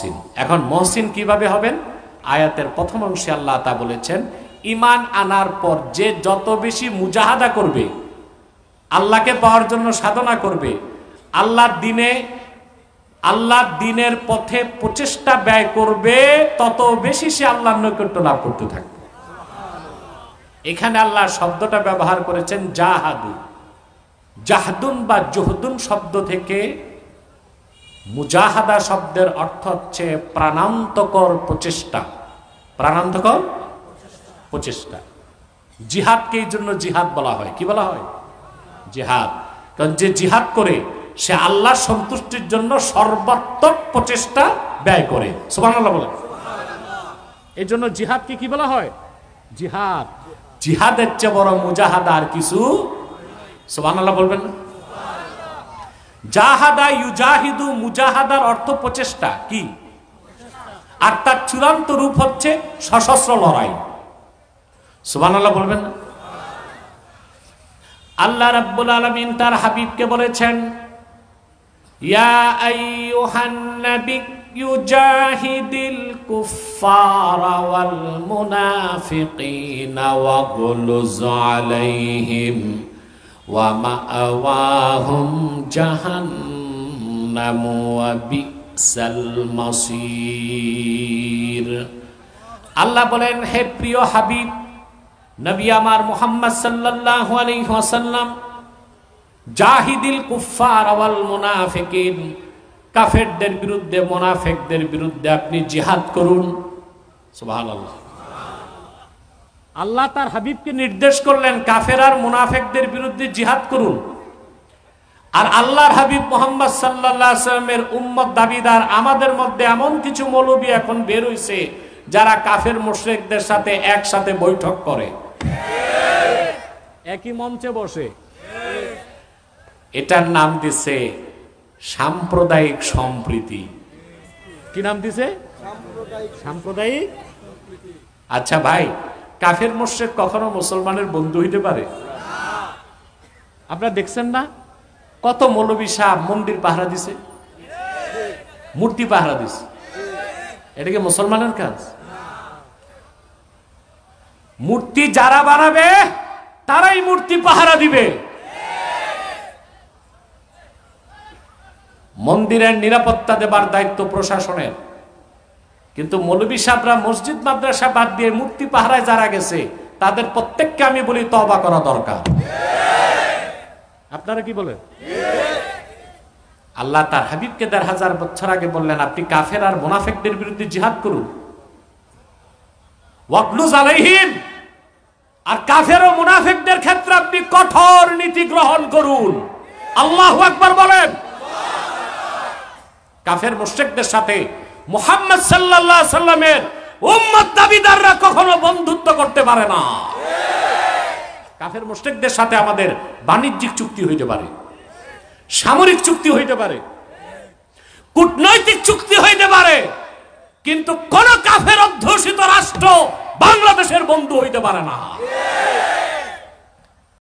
মহসিন। এখন মহসিন কিভাবে হবেন? আয়াতের প্রথম অংশে আল্লাহ তা বলেছেন, ঈমান আনার পর যে যত বেশি মুজাহাদা করবে, আল্লাহকে পাওয়ার জন্য সাধনা করবে, আল্লাহর দিনের পথে প্রচেষ্টা ব্যয় করবে, তত বেশি সে আল্লাহর নৈকট্য লাভ করতে থাকবে। এখানে আল্লাহ শব্দটা ব্যবহার করেছেন জাহাদু। জাহদুন বা জুহদুন শব্দ থেকে মুজাহাদা শব্দের অর্থ হচ্ছে প্রাণান্তকর প্রচেষ্টা। প্রাণান্তকর প্রচেষ্টা। জিহাদকে এই জন্য জিহাদ বলা হয়। কি বলা হয়? জিহাদ। কারণ যে জিহাদ করে সে আল্লাহর সন্তুষ্টির জন্য সর্বাত্মক প্রচেষ্টা ব্যয় করে। সুবহানাল্লাহ বলেন। এই জন্য জিহাদকে কি বলা হয়? জিহাদ। জিহাদের চেয়ে বড় মুজাহাদা আর কিছু। সুবহানাল্লাহ বলবেন না? জাহাদা ইউজাহিদু, মুজাহাদার অর্থ প্রচেষ্টা। কি? আর তার চূড়ান্ত রূপ হচ্ছে সশস্ত্র লড়াই। সুবহানাল্লাহ বলবেন না? আল্লাহ রাব্বুল আলামিন তার হাবিবকে বলেছেন, ইয়া আইয়ুহান নাবিয়্যু জাহিদিল কুফফারা ওয়াল মুনাফিকিনা ওয়াগলুজ আলাইহিম ওয়া মাআওয়াহুম জাহান্নাম ওয়া বিসাল মাসীর। আল্লাহ বলেন, হে প্রিয় হাবিব নবী আমার মুহাম্মদ সাল্লাল্লাহু আলাইহি ওয়াসাল্লাম, জাহিদিল কুফফার ওয়াল মুনাফিকিন, কাফেরদের বিরুদ্ধে, মুনাফিকদের বিরুদ্ধে আপনি জিহাদ করুন। সুবহানাল্লাহ। আল্লাহ তার হাবিবকে নির্দেশ করলেন কাফের আর মুনাফিকদের বিরুদ্ধে জিহাদ করুন। আর আল্লাহর হাবিব মুহাম্মদ সাল্লাল্লাহু আলাইহি ওয়াসাল্লামের উম্মত দাবিদার আমাদের মধ্যে এমন কিছু মৌলবী এখন বের হইছে যারা কাফের মুশরিকদের সাথে একসাথে বৈঠক করে, একই মঞ্চে বসে। এটার নাম দিছে সাম্প্রদায়িক সম্প্রীতি। কি নাম দিছে? সাম্প্রদায়িক। আচ্ছা ভাই, কাফের মুশরিক কখনো মুসলমানের বন্ধু হইতে পারে? আপনারা দেখছেন না কত মৌলবী সাহেব মন্দির পাহারা দিছে, মূর্তি পাহারা দিছে? এটা কি মুসলমানের কাজ? মূর্তি যারা বানাবে তারাই মূর্তি পাহারা দিবে। মন্দিরের নিরাপত্তা দেবার দায়িত্ব প্রশাসনের, কিন্তু মৌলবী সাহেবরা মসজিদ মাদ্রাসা বাদ দিয়ে মূর্তি পাহারায় যারা গেছে তাদের প্রত্যেককে আমি বলি তওবা করা দরকার। আপনারা কি বলেন? আল্লাহ তার হাবিবকে ১,৫০০ বছর আগে বললেন আপনি কাফের আর মুনাফিকদের বিরুদ্ধে জিহাদ করুন। ওয়াগলুজ আলাইহিম, আর কাফের ও মুনাফিকদের ক্ষেত্রে আপনি কঠোর নীতি গ্রহণ করুন। আল্লাহু আকবার বলেন। কাফের মুশরিকদের সাথে মুহাম্মদ সাল্লাল্লাহু আলাইহি সাল্লামের উম্মত দাবিদাররা কখনো বন্ধুত্ব করতে পারে না। কাফের মুশরিকদের সাথে আমাদের বাণিজ্যিক চুক্তি হইতে পারে, সামরিক চুক্তি হইতে পারে, কূটনৈতিক চুক্তি হইতে পারে, কিন্তু কোন কাফের অধ্যুষিত রাষ্ট্র বাংলাদেশের বন্ধু হইতে পারে না।